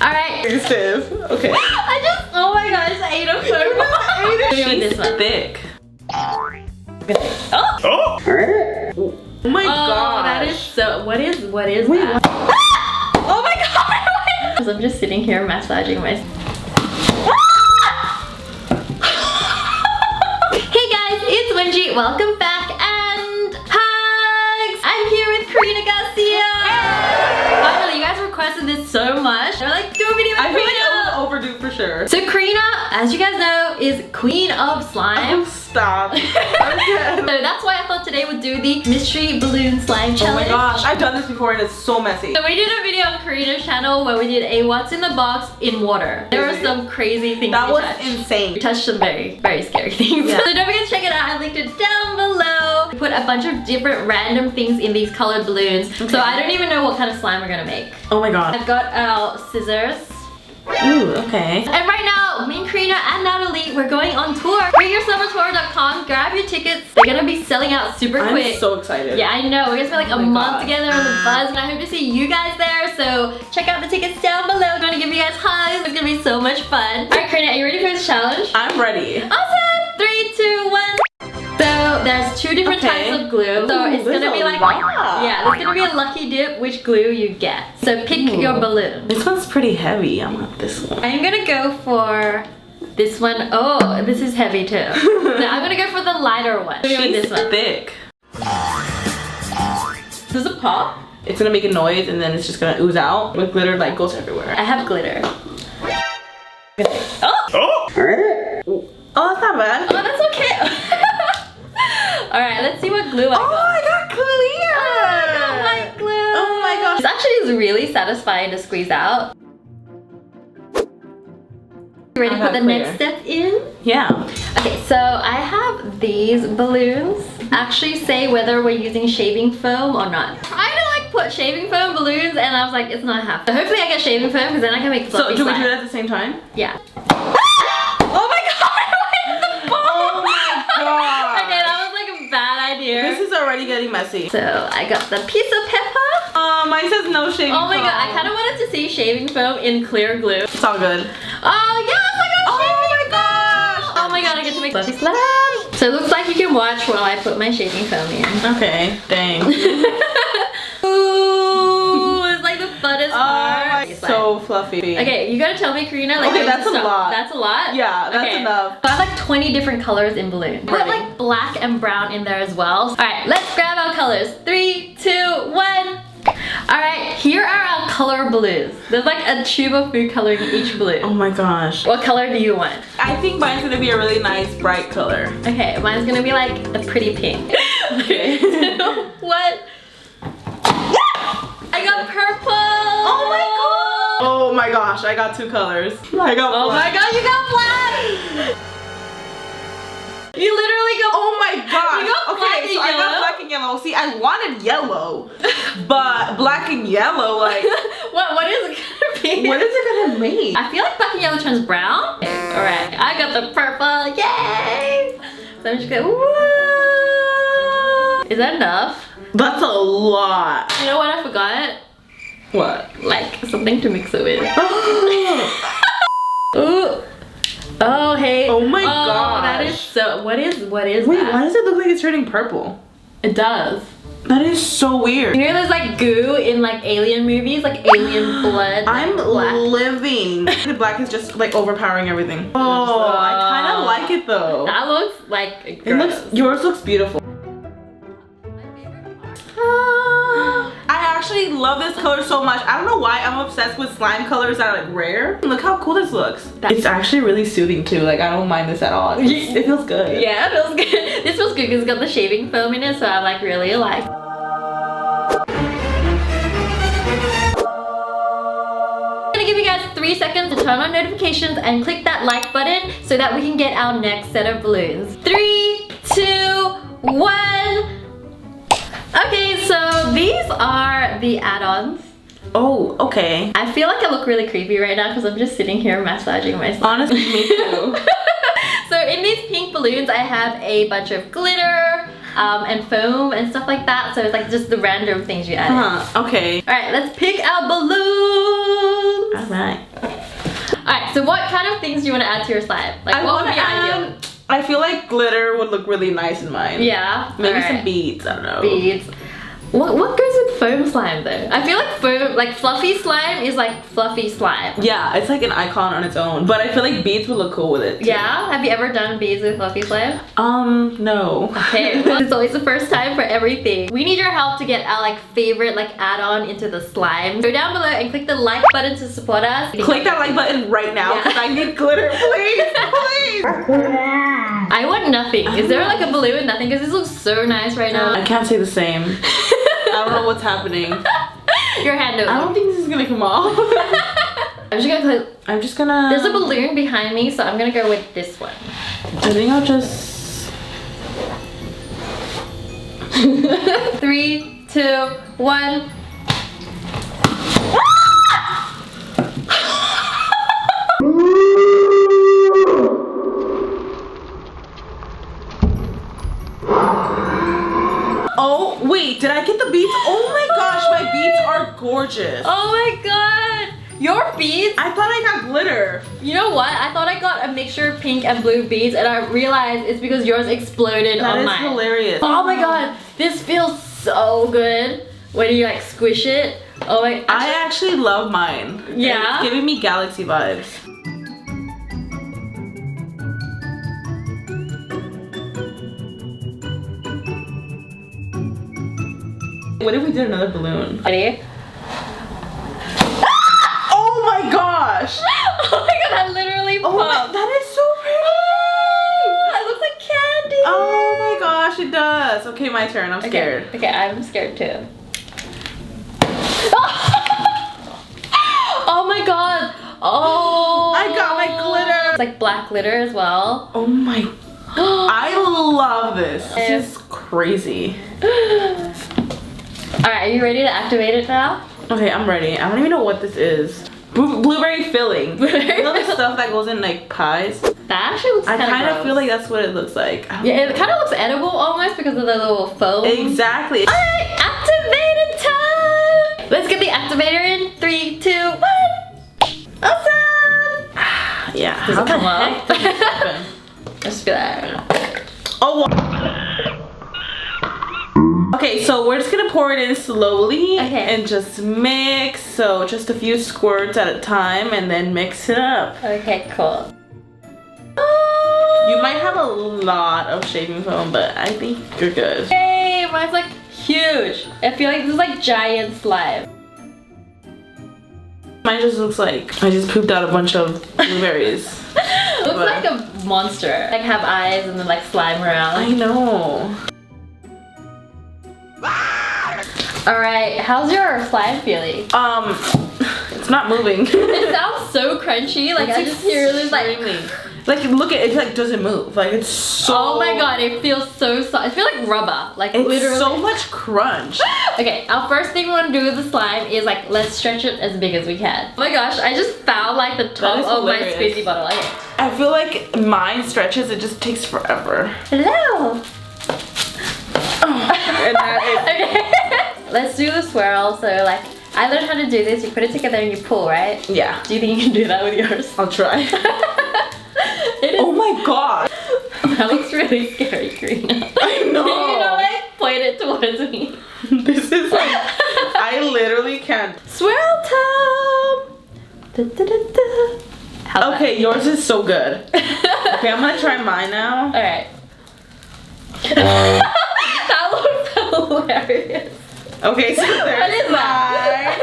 Alright. Stiff. Okay. Oh my gosh, I ate a foam. She's this one. thick. Oh! Oh my god. That is so. What is that? What? Oh my god! Because I'm just sitting here massaging myself. Hey guys, it's Wengie. Welcome back and hugs. I'm here with Karina Garcia. Finally, you guys requested this so much. They're like, do a video with I think Karina. it was overdue for sure. So Karina, as you guys know, is queen of slime. Oh, stop. Okay. So that's why I thought today we'd do the mystery balloon slime challenge. Oh my gosh, I've done this before and it's so messy. So we did a video on Karina's channel where we did a what's in the box in water. There were some crazy things that we was touched. insane. We touched some very, very scary things. Yeah. So don't forget to check it out. I linked it down below. We put a bunch of different random things in these colored balloons. Okay. So I don't even know what kind of slime we're gonna make. Oh my god. I've got our scissors. Ooh, okay. And right now, me and Karina and Natalie, we're going on tour. BringYourSummerTour.com. Grab your tickets. They're gonna be selling out super quick. I'm so excited. Yeah, I know. We're gonna spend like Oh a my month God. together on the buzz, and I hope to see you guys there. So check out the tickets down below. I'm gonna give you guys hugs. It's gonna be so much fun. All right, Karina, are you ready for this challenge? I'm ready. Awesome! 3, 2, 1. So there's 2 different types of glue. So it's there's gonna be a like, lot. yeah, there's gonna be a lucky dip which glue you get. So pick your balloon. This one's pretty heavy. I want this one. I'm gonna go for this one. Oh, this is heavy too. No, I'm gonna go for the lighter one. I'm gonna go with She's this one. thick. Does it pop? It's gonna make a noise and then it's just gonna ooze out with glitter like goes everywhere. I have glitter. Oh! Oh, that's not bad. Oh, that's okay. Alright, let's see what glue I got. I got clear. I got white glue. Oh my gosh. This actually is really satisfying to squeeze out. You ready I for got the clear. next step in? Yeah. Okay, so I have these balloons. Actually say whether we're using shaving foam or not. Try to like put shaving foam balloons and I was like, it's not happening. So hopefully I get shaving foam because then I can make So fluffy do we do slime. it at the same time? Yeah. Oh my god! Oh my god. Okay, that was like a bad idea. This is already getting messy. So I got the piece of pepper. Mine says no shaving Oh my foam. god, I kind of wanted to see shaving foam in clear glue. It's all good. Oh yes, I got shaving my gosh. foam. Oh my god, I get to make fluffy slime. So it looks like you can watch while I put my shaving foam in. Okay, dang. Ooh, it's like the funnest part. So fluffy. Okay, you gotta tell me, Karina. Like, Okay, that's a lot. That's a lot? Yeah, that's Okay. enough. So I have like 20 different colors in balloon. Put Ready. like black and brown in there as well. Alright, let's grab our colors. 3, 2, 1. Alright, here are our color balloons. There's like a tube of food coloring in each balloon. Oh my gosh. What color do you want? I think mine's gonna be a really nice bright color. Okay, mine's gonna be like a pretty pink. Okay. 2, 1. I got purple! Oh my god! Oh my gosh, I got 2 colors. I got Oh black. my god, you got black! You literally got Oh my gosh. You got black and so I yellow? got black and yellow. See, I wanted yellow, but black and yellow, like, what is it gonna be? what is it gonna make? I feel like black and yellow turns brown. Okay, alright, I got the purple, yay! So I'm just gonna, woo! Is that enough? That's a lot. You know what I forgot? What? Like, something to mix it with. Ooh. Oh, hey. Oh my That gosh. is so, what is Wait, that? why does it look like it's turning purple? It does. That is so weird. You know there's like goo in like alien movies, like alien blood. I'm like, black. living. The black is just like overpowering everything. Oh, I kind of like it though. That looks like It gross. looks, yours looks beautiful. I actually love this color so much. I don't know why I'm obsessed with slime colors that are like rare. Look how cool this looks. It's actually really soothing too. Like I don't mind this at all. It feels good. Yeah, it feels good. This feels good because it's got the shaving foam in it, so I like really like. I'm gonna give you guys 3 seconds to turn on notifications and click that like button so that we can get our next set of balloons. 3, 2, 1. Okay, so these are the add-ons. Oh, okay. I feel like I look really creepy right now because I'm just sitting here massaging myself. Honestly, me too. So in these pink balloons, I have a bunch of glitter and foam and stuff like that. So it's like just the random things you add in. Okay. All right, let's pick our balloons. All right. things do you want to add to your slime? Like, what would be ideal? I feel like glitter would look really nice in mine. Yeah. Maybe some beads. I don't know. Beads. What goes with foam slime though? I feel like foam, like fluffy slime is like fluffy slime. Yeah, it's like an icon on its own. But I feel like beads would look cool with it too. Yeah? Have you ever done beads with fluffy slime? No. Okay, well, it's always the first time for everything. We need your help to get our like favorite like add-on into the slime. Go down below and click the like button to support us. Click that like button right now because I need glitter, please, please. I want nothing. Is there like a balloon and nothing? Because this looks so nice right now. I can't say the same. I don't know what's happening. Your hand over. I don't think this is gonna come off. I'm just gonna. There's a balloon behind me, so I'm gonna go with this one. I think I'll just. 3, 2, 1. Oh, wait, did I get the beads? Oh my gosh, my beads are gorgeous. Oh my god. Your beads? I thought I got glitter. You know what? I thought I got a mixture of pink and blue beads and I realized it's because yours exploded on mine. That is hilarious. Oh my god. This feels so good when you like squish it. Oh my. I actually love mine. Yeah? It's giving me galaxy vibes. What if we did another balloon? Ready? Oh my gosh! Oh my god, that literally popped. Oh, that is so pretty! That looks like candy. Oh my gosh, it does. Okay, my turn. I'm scared. Okay, I'm scared too. Oh my god. Oh. I got my glitter. It's like black glitter as well. Oh my. I love this. This is crazy. Alright, are you ready to activate it now? Okay, I'm ready. I don't even know what this is. Blueberry filling. You know the stuff that goes in like pies? That actually looks I kind of feel like that's what it looks like. Yeah, it kind of looks edible almost because of the little foam. Exactly. Alright, activated time! Let's get the activator in. 3, 2, 1. Awesome! Yeah. Does it come off? Let's do that. Oh. Okay, so we're just gonna pour it in slowly and just mix. So just a few squirts at a time and then mix it up. Okay, cool. You might have a lot of shaving foam, but I think you're good. Yay, mine's like huge. I feel like this is like giant slime. Mine just looks like I just pooped out a bunch of blueberries. Looks like a monster. Like have eyes and then like slime around. I know. Alright, how's your slime feeling? It's not moving. It sounds so crunchy. Like I just hear this like look at it, it like doesn't move. Like it's so. Oh my god, it feels so soft. It feels like rubber. Like it's literally so much crunch. Okay, our first thing we want to do with the slime is like let's stretch it as big as we can. Oh my gosh, I just found like the top of my squeezy bottle. Okay. I feel like mine stretches, it just takes forever. Hello. And that Okay. Let's do the swirl. So like I learned how to do this. You put it together and you pull, right? Yeah. Do you think you can do that with yours? I'll try. It is. Oh my god. That looks really scary, Karina. I know. You know, like point it towards me. This is like, I literally can't. Swirl time. Da, da, da, da. How's okay, yours is so good. Okay, I'm gonna try mine now. Alright. That looks hilarious. Okay, so there's What is that?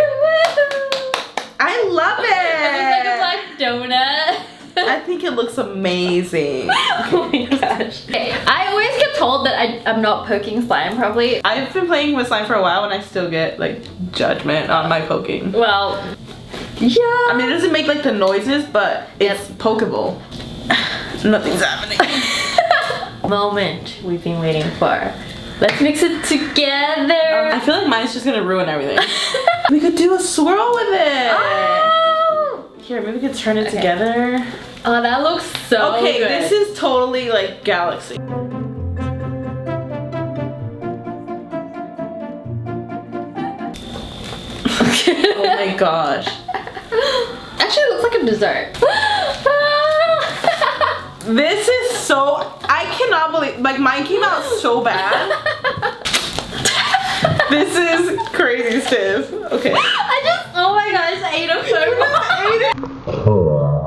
I love it. It looks like a black donut. I think it looks amazing. Oh my gosh. Okay, I always get told that I'm not poking slime properly. I've been playing with slime for a while and I still get like judgment on my poking. Well, yeah. I mean, it doesn't make like the noises, but it's pokeable. Nothing's happening. Moment we've been waiting for. Let's mix it together. I feel like mine's just gonna ruin everything. We could do a swirl with it. Oh. Here, maybe we could turn it together. Oh, that looks so okay, good. this is totally like galaxy. Oh my gosh. Actually, it looks like a dessert. This is so, I cannot believe, like mine came out so bad. This is crazy stiff. Okay. Oh my gosh, I ate them so much.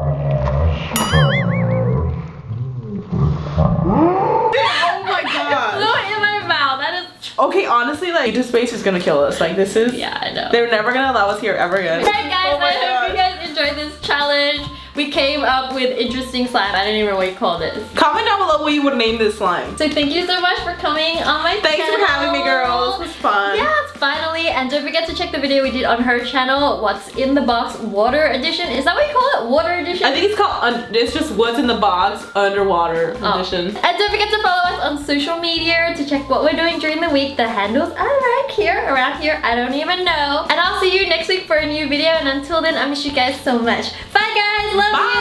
Oh my god. Flew in my mouth. That is. Okay, honestly, like, Utah Space is gonna kill us. Like, this is. Yeah, I know. They're never gonna allow us here ever again. Alright guys, Oh my I hope you God. guys enjoyed this challenge. We came up with interesting slime. I don't even know what you call this. Comment down below what you would name this slime. So thank you so much for coming on my Thanks channel. for having me, girls. It was fun. Yes, finally. And don't forget to check the video we did on her channel, What's in the Box Water Edition. Is that what you call it? Water Edition? I think it's called, it's just what's in the box underwater Oh. edition. And don't forget to follow us on social media to check what we're doing during the week. The handles are right here, around here. I don't even know. And I'll see you next week for a new video. And until then, I miss you guys so much. Bye guys. Love you.